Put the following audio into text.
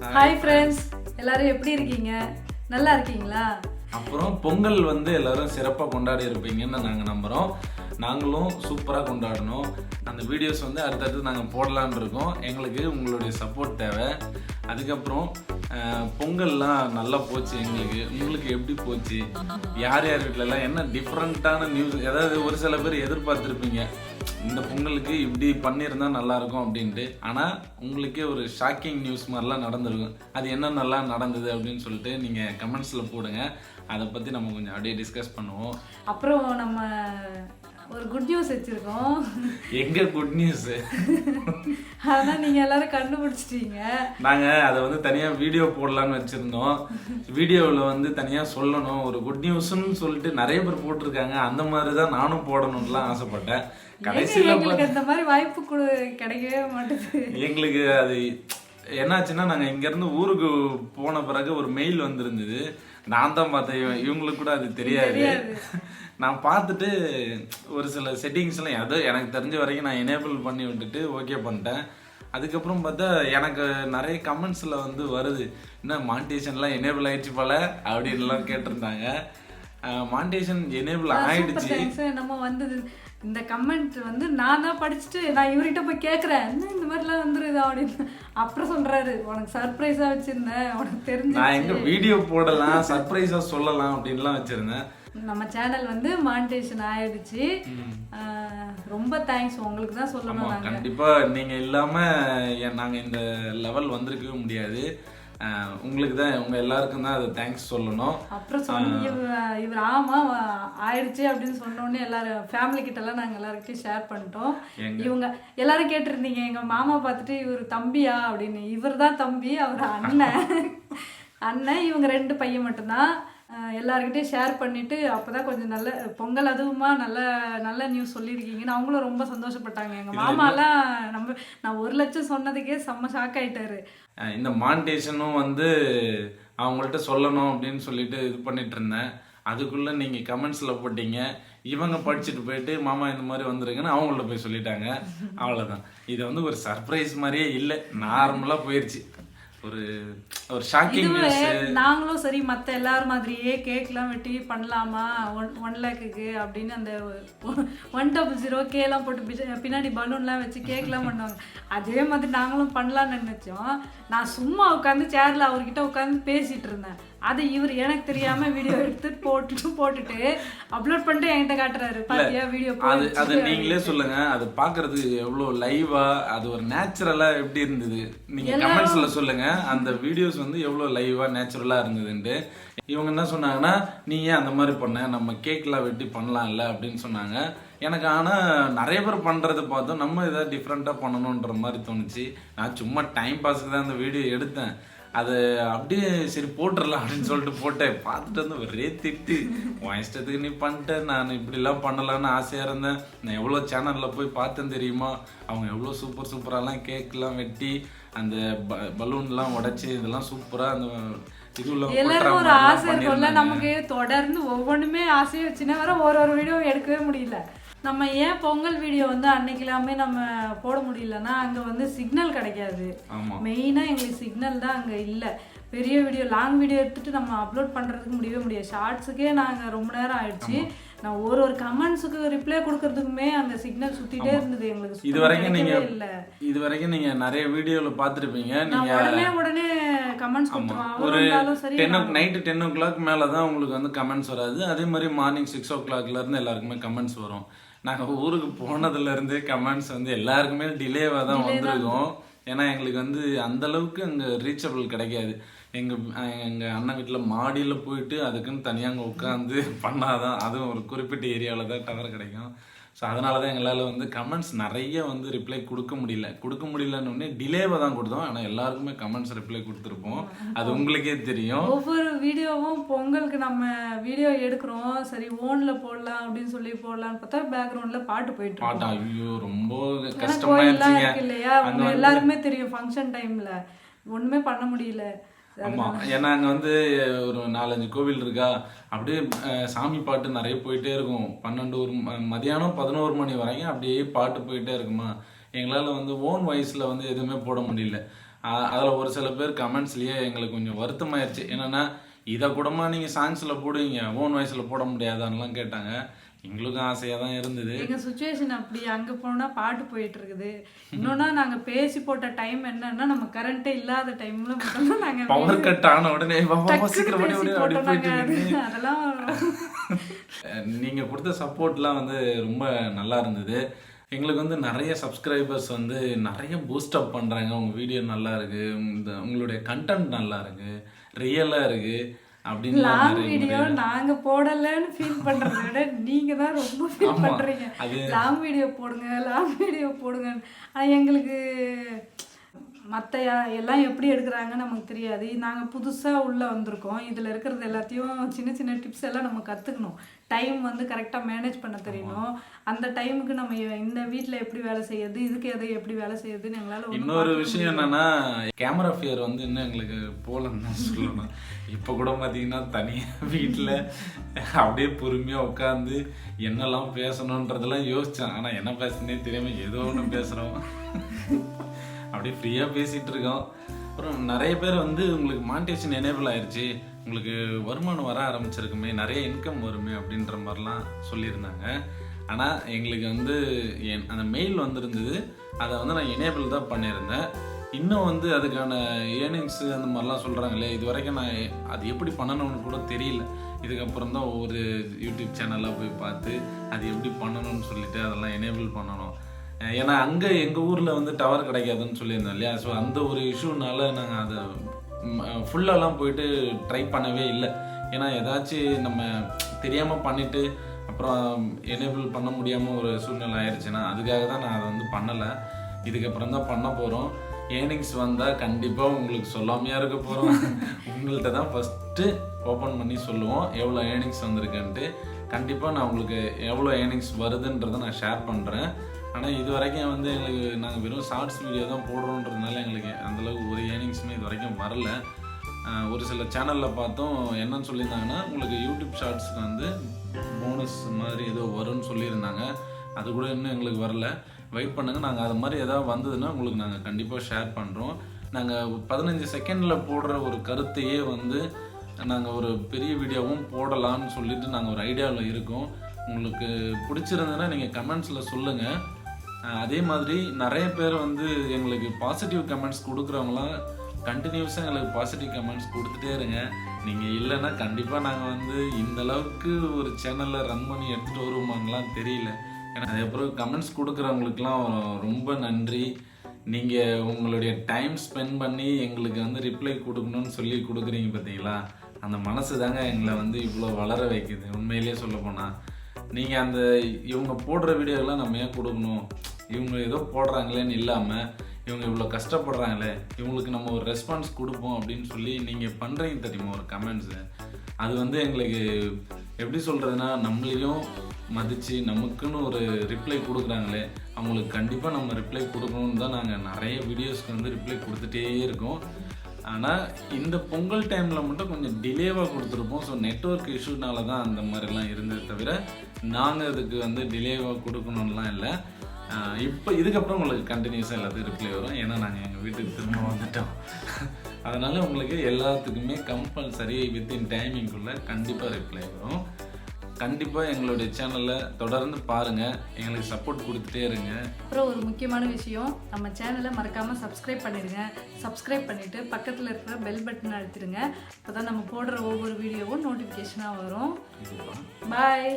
Hi friends, எல்லாரும் எப்படி இருக்கீங்க? நல்லா இருக்கீங்களா? அப்புறம் பொங்கல் வந்து எல்லாரும் சிறப்பாக கொண்டாடி இருப்பீங்கன்னு நாங்கள் நம்புகிறோம். நாங்களும் சூப்பராக கொண்டாடணும். அந்த வீடியோஸ் வந்து அடுத்தடுத்து நாங்கள் போடலான்னு இருக்கோம். எங்களுக்கு உங்களுடைய சப்போர்ட் தேவை. அதுக்கப்புறம் பொங்கல்லாம் நல்லா போச்சு எங்களுக்கு. உங்களுக்கு எப்படி போச்சு? யார் யார் வீட்டிலலாம் என்ன டிஃப்ரெண்ட்டான நியூஸ், ஏதாவது ஒரு சில பேர் எதிர்பார்த்துருப்பீங்க இந்த பொங்கலுக்கு இப்படி பண்ணியிருந்தா நல்லாயிருக்கும் அப்படின்ட்டு. ஆனால் உங்களுக்கே ஒரு ஷாக்கிங் நியூஸ் மாதிரிலாம் நடந்திருக்கும். அது என்ன நல்லா நடந்தது அப்படின்னு சொல்லிட்டு நீங்கள் கமெண்ட்ஸில் போடுங்க. அதை பற்றி நம்ம கொஞ்சம் அப்படியே டிஸ்கஸ் பண்ணுவோம். அப்புறம் நம்ம ஒரு குட் நியூஸ் வச்சுருக்கோம். எங்கே குட் நியூஸு? ஆனால் நீங்கள் எல்லாரும் கண்டுபிடிச்சிட்டீங்க. நாங்கள் அதை வந்து தனியாக வீடியோ போடலான்னு வச்சுருந்தோம். வீடியோவில் வந்து தனியாக சொல்லணும், ஒரு குட் நியூஸ்ன்னு சொல்லிட்டு நிறைய பேர் போட்டிருக்காங்க. அந்த மாதிரி தான் நானும் போடணும்லாம் ஆசைப்பட்டேன். கடைசியில் எங்களுக்கு அந்த மாதிரி வாய்ப்பு கிடைக்கவே மாட்டேது. எங்களுக்கு அது என்னாச்சுன்னா, நாங்கள் இங்கேருந்து ஊருக்கு போன பிறகு ஒரு மெயில் வந்திருந்தது. நான் தான் பார்த்தேன், இவங்களுக்கு கூட அது தெரியாது. நான் பார்த்துட்டு ஒரு சில செட்டிங்ஸ்லாம் ஏதோ எனக்கு தெரிஞ்ச வரைக்கும் நான் எனேபிள் பண்ணி விட்டுட்டு ஓகே பண்ணிட்டேன். அதுக்கப்புறம் பார்த்தா எனக்கு நிறைய கமெண்ட்ஸில் வந்து வருது, என்ன மானிட்டைசேஷன்லாம் எனேபிள் ஆயிடுச்சு போல அப்படின்லாம் கேட்டிருந்தாங்க. மானிட்டைசேஷன் எனேபிள் ஆயிடுச்சு. நம்ம வந்தது இந்த கமெண்ட் வந்து நான் தான் படிச்சுட்டு நான் இவர்கிட்ட போய் கேட்குறேன், என்ன இந்த மாதிரிலாம் வந்துருது அப்படின்னு. அப்புறம் சொல்றாரு, உனக்கு சர்ப்ரைஸாக வச்சிருந்தேன், உனக்கு தெரிஞ்சு நான் எங்க வீடியோ போடலாம் சர்ப்ரைஸாக சொல்லலாம் அப்படின்லாம் வச்சிருந்தேன். நம்ம சேனல் வந்து மானிட்டைசேஷன் ஆயிடுச்சு. ரொம்ப தேங்க்ஸ், உங்களுக்கு தான் சொல்லணும். கண்டிப்பா நீங்க இல்லாம நாங்க இந்த லெவல் வந்திருக்கவே முடியாது. உங்களுக்கு தான், உங்க எல்லாருக்கும் தான் அது தேங்க்ஸ் சொல்லணும். அப்புறம் இவர் ஆமா ஆயிடுச்சு அப்படின்னு சொன்னோடனே எல்லாரும் ஃபேமிலி கிட்ட எல்லாம் நாங்க எல்லாருக்கிட்டையும் ஷேர் பண்ணிட்டோம். இவங்க எல்லாரும் கேட்டிருந்தீங்க, எங்க மாமா பார்த்துட்டு இவர் தம்பியா அப்படின்னு. இவர் தான் தம்பி, அவர் அண்ணன். இவங்க 2 பையன் மட்டும்தான். எல்லாருக்கிட்டையும் ஷேர் பண்ணிட்டு அப்போதான் கொஞ்சம் நல்ல பொங்கல் அதுவுமா நல்ல நல்ல நியூஸ் சொல்லியிருக்கீங்கன்னு அவங்களும் ரொம்ப சந்தோஷப்பட்டாங்க. எங்கள் மாமாலாம் நான் 1 லட்சம் சொன்னதுக்கே செம்ம ஷாக் ஆயிட்டாரு. இந்த மானிட்டைசேஷனும் வந்து அவங்கள்ட்ட சொல்லணும் அப்படின்னு சொல்லிட்டு இது பண்ணிட்டு இருந்தேன். அதுக்குள்ளே நீங்கள் கமெண்ட்ஸில் போட்டீங்க. இவங்க படிச்சுட்டு போயிட்டு மாமா இந்த மாதிரி வந்துருக்குன்னு அவங்கள்ட்ட போய் சொல்லிட்டாங்க. அவ்வளோதான். இது வந்து ஒரு சர்ப்ரைஸ் மாதிரியே இல்லை, நார்மலாக போயிடுச்சு. ஒரு ஷாக்கிங் நியூஸ். நாங்களும் சரி மற்ற எல்லாரும் மாதிரியே கேக்லாம் வெட்டி பண்ணலாமா 1 லேக்குக்கு அப்படின்னு அந்த 100 கேலாம் போட்டு பின்னாடி பலூன்லாம் வச்சு கேக்லாம் பண்ணுவாங்க. அதே மாதிரி நாங்களும் பண்ணலான்னு நினைச்சோம். நான் சும்மா உட்காந்து சேர்ல அவர்கிட்ட உட்காந்து பேசிட்டு இருந்தேன். அது இவர் எனக்கு தெரியாம வீடியோ எடுத்து போட்டுட்டு அப்லோட் பண்ணிட்டு என்கிட்ட காட்டுறாரு, பாத்தியா வீடியோ. அது நீங்களே சொல்லுங்க, அது பாக்குறதுக்கு எவ்வளவு லைவா, அது ஒரு நேச்சுரலா எப்படி இருந்தது நீங்க கமெண்ட்ஸ்ல சொல்லுங்க. அந்த வீடியோஸ் வந்து எவ்வளவு லைவா நேச்சுரலா இருந்ததுன்ட்டு. இவங்க என்ன சொன்னாங்கன்னா, நீ ஏன் அந்த மாதிரி பண்ண, நம்ம கேக்லாம் வெட்டி பண்ணலாம்ல அப்படின்னு சொன்னாங்க. எனக்கு ஆனால் நிறைய பேர் பண்ணுறது பார்த்தோம், நம்ம ஏதாவது டிஃப்ரெண்ட்டாக பண்ணணுன்ற மாதிரி தோணுச்சு. நான் சும்மா டைம் பாஸுக்கு தான் அந்த வீடியோ எடுத்தேன். அது அப்படியே சரி போட்டுடலாம் அப்படின்னு சொல்லிட்டு போட்டேன். பார்த்துட்டு வந்து ஒரே திட்டு, உன் இஷ்டத்துக்கு நீ பண்ணிட்டேன், நான் இப்படிலாம் பண்ணலான்னு ஆசையாக இருந்தேன். நான் எவ்வளோ சேனலில் போய் பார்த்தேன் தெரியுமா, அவங்க எவ்வளோ சூப்பராலாம் கேக்லாம் வெட்டி அந்த பலூன்லாம் உடைச்சி இதெல்லாம் சூப்பராக அந்த எல்லாரும் ஒரு ஆசை இருக்கும்ல நமக்கு. தொடர்ந்து ஒவ்வொன்றுமே ஆசையை வச்சுன்னா வர ஒரு வீடியோ எடுக்கவே முடியல. நம்ம ஏன் பொங்கல் வீடியோ வந்து அன்னைக்கு எல்லாமே நம்ம போட முடியலன்னா, அங்கே வந்து சிக்னல் கிடைக்காது. மெயினாக எங்களுக்கு சிக்னல் தான் அங்கே இல்லை. பெரிய வீடியோ லாங் வீடியோ எடுத்துட்டு நம்ம அப்லோட் பண்ணுறதுக்கு முடியாது. ஷார்ட்ஸுக்கே நாங்கள் ரொம்ப நேரம் ஆயிடுச்சு. நான் ஒரு கமெண்ட்ஸுக்கு ரிப்ளை கொடுக்கறதுக்குமே அந்த சிக்னல் சுத்திட்டே இருந்தது எங்களுக்கு. இது வரைக்கும் நீங்க நிறைய வீடியோல பாத்துருப்பீங்க. நீங்க உடனே கமெண்ட்ஸ் கொடுத்துருவாங்க. ஒரு நைட்டு 10 o'clock மேலதான் உங்களுக்கு வந்து கமெண்ட்ஸ் வராது. அதே மாதிரி மார்னிங் 6 o'clock இருந்து எல்லாருக்குமே கமெண்ட்ஸ் வரும். நாங்கள் ஊருக்கு போனதுல இருந்து கமெண்ட்ஸ் வந்து எல்லாருக்குமே டிலேவா தான் வந்திருக்கோம். ஏன்னா எங்களுக்கு வந்து அந்த அளவுக்கு அங்கே ரீச்சபிள் கிடைக்காது. எங்கள் அண்ணன் வீட்டில் மாடியில் போயிட்டு அதுக்குன்னு தனியாக அங்கே உட்காந்து பண்ணாதான், அதுவும் ஒரு குறிப்பிட்ட ஏரியாவில் தான் டவர் கிடைக்கும். ஸோ அதனால தான் எங்களால் வந்து கமெண்ட்ஸ் நிறைய வந்து ரிப்ளை கொடுக்க முடியலன்னு டிலேவை தான் கொடுத்தோம். ஆனால் எல்லாருக்குமே கமெண்ட்ஸ் ரிப்ளை கொடுத்துருப்போம். அது உங்களுக்கே தெரியும். ஒவ்வொரு வீடியோவும் பொங்கலுக்கு நம்ம வீடியோ எடுக்கிறோம், சரி ஓனில் போடலாம் அப்படின்னு சொல்லி போடலான்னு பார்த்தா பேக்ரவுண்டில் பாட்டு போயிட்டு ஐயோ ரொம்ப கஷ்டமாக இல்லையா. அவங்க எல்லாருமே தெரியும், ஃபங்க்ஷன் டைமில் ஒன்றுமே பண்ண முடியல. ஆமாம், ஏன்னா அங்கே வந்து ஒரு 4-5 கோவில் இருக்கா, அப்படியே சாமி பாட்டு நிறைய போயிட்டே இருக்கும். 12 மதியானம் 11 மணி வரைக்கும் அப்படியே பாட்டு போயிட்டே இருக்குமா. எங்களால் வந்து ஓன் வாய்ஸில் வந்து எதுவுமே போட முடியல. அதில் ஒரு சில பேர் கமெண்ட்ஸ்லேயே எங்களுக்கு கொஞ்சம் வருத்தமாயிருச்சு. என்னென்னா இதை கூடமா நீங்கள் சாங்ஸில் போடுவீங்க, ஓன் வாய்ஸில் போட முடியாதான்லாம் கேட்டாங்க. எங்களுக்கும் ஆசையாக தான் இருந்தது. எங்கள் சுச்சுவேஷன் அப்படி, அங்கே போனால் பாட்டு போயிட்டு இருக்குது. இன்னொன்னா நாங்கள் பேசி போட்ட டைம் என்னன்னா, நம்ம கரண்ட்டே இல்லாத டைம்ல மட்டும்தான் நாங்கள் பவர் கட் ஆன உடனே அதெல்லாம் நீங்கள் கொடுத்த சப்போர்ட்லாம் வந்து ரொம்ப நல்லா இருந்தது. எங்களுக்கு வந்து நிறைய சப்ஸ்கிரைபர்ஸ் வந்து நிறைய பூஸ்ட் அப் பண்ணுறாங்க. உங்கள் வீடியோ நல்லா இருக்குது, உங்களுடைய கண்டென்ட் நல்லா இருக்குது, ரியலாக இருக்குது அப்படின்னு. லாங் வீடியோ நாங்க போடலன்னு ஃபீல் பண்றதை விட நீங்க தான் ரொம்ப ஃபீல் பண்றீங்க. லாங் வீடியோ போடுங்க, லாங் வீடியோ போடுங்க. ஆனால் எங்களுக்கு மற்ற எல்லாம் எப்படி எடுக்கிறாங்கன்னு நமக்கு தெரியாது. நாங்கள் புதுசாக உள்ளே வந்திருக்கோம். இதில் இருக்கிறது எல்லாத்தையும் சின்ன சின்ன டிப்ஸ் எல்லாம் நம்ம கற்றுக்கணும். டைம் வந்து கரெக்டாக மேனேஜ் பண்ண தெரியணும். அந்த டைமுக்கு நம்ம இந்த வீட்டில் எப்படி வேலை செய்யறது, இதுக்கு எதை எப்படி வேலை செய்யறதுன்னு எங்களால். இன்னொரு விஷயம் என்னன்னா, கேமரா ஃபியர் வந்து இன்னும் எங்களுக்கு போலன்னு தான் சொல்லணும். இப்போ கூட பார்த்தீங்கன்னா தனியாக வீட்டில் அப்படியே பொறுமையாக உட்காந்து என்னெல்லாம் பேசணுன்றதெல்லாம் யோசித்தேன். ஆனால் என்ன பேசுனே தெரியாமல் ஏதோ ஒன்று பேசுகிறோம், அப்படியே ஃப்ரீயாக பேசிகிட்டு இருக்கோம். அப்புறம் நிறைய பேர் வந்து உங்களுக்கு மானிட்டைசேஷன் எனேபிள் ஆயிடுச்சு, உங்களுக்கு வருமானம் வர ஆரம்பிச்சிருக்குமே, நிறைய இன்கம் வருமே அப்படின்ற மாதிரிலாம் சொல்லியிருந்தாங்க. ஆனால் எங்களுக்கு வந்து அந்த மெயில் வந்துருந்தது, அதை வந்து நான் எனேபிள் தான் பண்ணியிருந்தேன். இன்னும் வந்து அதுக்கான ஏர்னிங்ஸு அந்த மாதிரிலாம் சொல்கிறாங்களே, இது வரைக்கும் நான் அது எப்படி பண்ணணும்னு கூட தெரியல. இதுக்கப்புறம் தான் ஒவ்வொரு யூடியூப் சேனலாக போய் பார்த்து அது எப்படி பண்ணணும்னு சொல்லிட்டு அதெல்லாம் எனேபிள் பண்ணணும். ஏன்னா அங்கே எங்கள் ஊரில் வந்து டவர் கிடைக்காதுன்னு சொல்லியிருந்தோம் இல்லையா. ஸோ அந்த ஒரு இஷ்யூனால நாங்கள் அதை ஃபுல்லாலாம் போயிட்டு ட்ரை பண்ணவே இல்லை. ஏன்னா ஏதாச்சும் நம்ம தெரியாமல் பண்ணிவிட்டு அப்புறம் எனேபிள் பண்ண முடியாமல் ஒரு சூழ்நிலை ஆயிடுச்சுன்னா அதுக்காக தான் நான் அதை வந்து பண்ணலை. இதுக்கப்புறம் தான் பண்ண போகிறோம். ஏர்னிங்ஸ் வந்தால் கண்டிப்பாக உங்களுக்கு சொல்லாமையாக இருக்க போகிறோம். உங்கள்கிட்ட தான் ஃபஸ்ட்டு ஓப்பன் பண்ணி சொல்லுவோம் எவ்வளோ ஏர்னிங்ஸ் வந்திருக்குன்ட்டு. கண்டிப்பாக நான் உங்களுக்கு எவ்வளோ ஏர்னிங்ஸ் வருதுன்றதை நான் ஷேர் பண்ணுறேன். ஆனால் இது வரைக்கும் வந்து எங்களுக்கு நாங்கள் வெறும் ஷார்ட்ஸ் வீடியோ தான் போடுறோன்றதுனால எங்களுக்கு அந்தளவுக்கு ஒரு ஏர்னிங்ஸுமே இது வரைக்கும் வரல. ஒரு சில சேனலில் பார்த்தோம் என்னன்னு சொல்லியிருந்தாங்கன்னா, உங்களுக்கு யூடியூப் ஷார்ட்ஸுக்கு வந்து போனஸ் மாதிரி ஏதோ வரும்னு சொல்லியிருந்தாங்க. அது கூட இன்னும் எங்களுக்கு வரல. வெயிட் பண்ணுங்கள், நாங்கள் அது மாதிரி எதாவது வந்ததுன்னா உங்களுக்கு நாங்கள் கண்டிப்பாக ஷேர் பண்ணுறோம். நாங்கள் 15 செகண்டில் போடுற ஒரு கருத்தையே வந்து நாங்கள் ஒரு பெரிய வீடியோவும் போடலான்னு சொல்லிட்டு நாங்கள் ஒரு ஐடியாவில் இருக்கோம். உங்களுக்கு பிடிச்சிருந்ததுன்னா நீங்கள் கமெண்ட்ஸில் சொல்லுங்கள். அதே மாதிரி நிறைய பேர் வந்து எங்களுக்கு பாசிட்டிவ் கமெண்ட்ஸ் கொடுக்குறவங்களாம் கண்டினியூஸாக எங்களுக்கு பாசிட்டிவ் கமெண்ட்ஸ் கொடுத்துட்டே இருங்க. நீங்கள் இல்லைன்னா கண்டிப்பாக நாங்கள் வந்து இந்தளவுக்கு ஒரு சேனலில் ரன் பண்ணி எடுத்துகிட்டு வருவோமான்லாம் தெரியல. ஏன்னா அதுக்கப்புறம் கமெண்ட்ஸ் கொடுக்குறவங்களுக்குலாம் ரொம்ப நன்றி. நீங்கள் உங்களுடைய டைம் ஸ்பெண்ட் பண்ணி எங்களுக்கு வந்து ரிப்ளை கொடுக்கணும்னு சொல்லி கொடுக்குறீங்க பார்த்தீங்களா, அந்த மனசு தாங்க எங்களை வந்து இவ்வளோ வளர வைக்குது. உண்மையிலேயே சொல்ல போனால் நீங்கள் அந்த இவங்க போடுற வீடியோலாம் நம்ம ஏன் கொடுக்கணும், இவங்க ஏதோ போடுறாங்களேன்னு இல்லாமல் இவங்க இவ்வளோ கஷ்டப்படுறாங்களே, இவங்களுக்கு நம்ம ஒரு ரெஸ்பான்ஸ் கொடுப்போம் அப்படின்னு சொல்லி நீங்கள் பண்ணுறீங்க தெரியுமா ஒரு கமெண்ட்ஸு. அது வந்து எங்களுக்கு எப்படி சொல்கிறதுனா, நம்மளையும் மதித்து நமக்குன்னு ஒரு ரிப்ளை கொடுக்குறாங்களே, அவங்களுக்கு கண்டிப்பாக நம்ம ரிப்ளை கொடுக்கணுன்னு தான் நாங்கள் நிறைய வீடியோஸ்க்கு வந்து ரிப்ளை கொடுத்துட்டே இருக்கோம். ஆனால் இந்த பொங்கல் டைமில் மட்டும் கொஞ்சம் டிலேவாக கொடுத்துருப்போம். ஸோ நெட்வொர்க் இஷ்யூனால தான் அந்த மாதிரிலாம் இருந்தது தவிர நாங்கள் அதுக்கு வந்து டிலேவாக கொடுக்கணும்லாம் இல்லை. இப்போ இதுக்கப்புறம் உங்களுக்கு கண்டினியூஸாக எல்லாத்துக்கும் ரிப்ளை வரும். ஏன்னா நாங்கள் எங்கள் வீட்டுக்கு திரும்ப வந்துட்டோம். அதனால் உங்களுக்கு எல்லாத்துக்குமே கம்பல்சரி வித்தின் டைமிங்குள்ளே கண்டிப்பாக ரிப்ளை வரும். கண்டிப்பாக எங்களுடைய சேனலை தொடர்ந்து பாருங்கள், எங்களுக்கு சப்போர்ட் கொடுத்துட்டே இருங்க. அப்புறம் ஒரு முக்கியமான விஷயம், நம்ம சேனலை மறக்காமல் சப்ஸ்கிரைப் பண்ணிடுங்க. சப்ஸ்கிரைப் பண்ணிவிட்டு பக்கத்தில் இருக்கிற பெல் பட்டன் அழுத்திடுங்க. அப்போ தான் நம்ம போடுற ஒவ்வொரு வீடியோவும் நோட்டிஃபிகேஷனாக வரும். பாய்.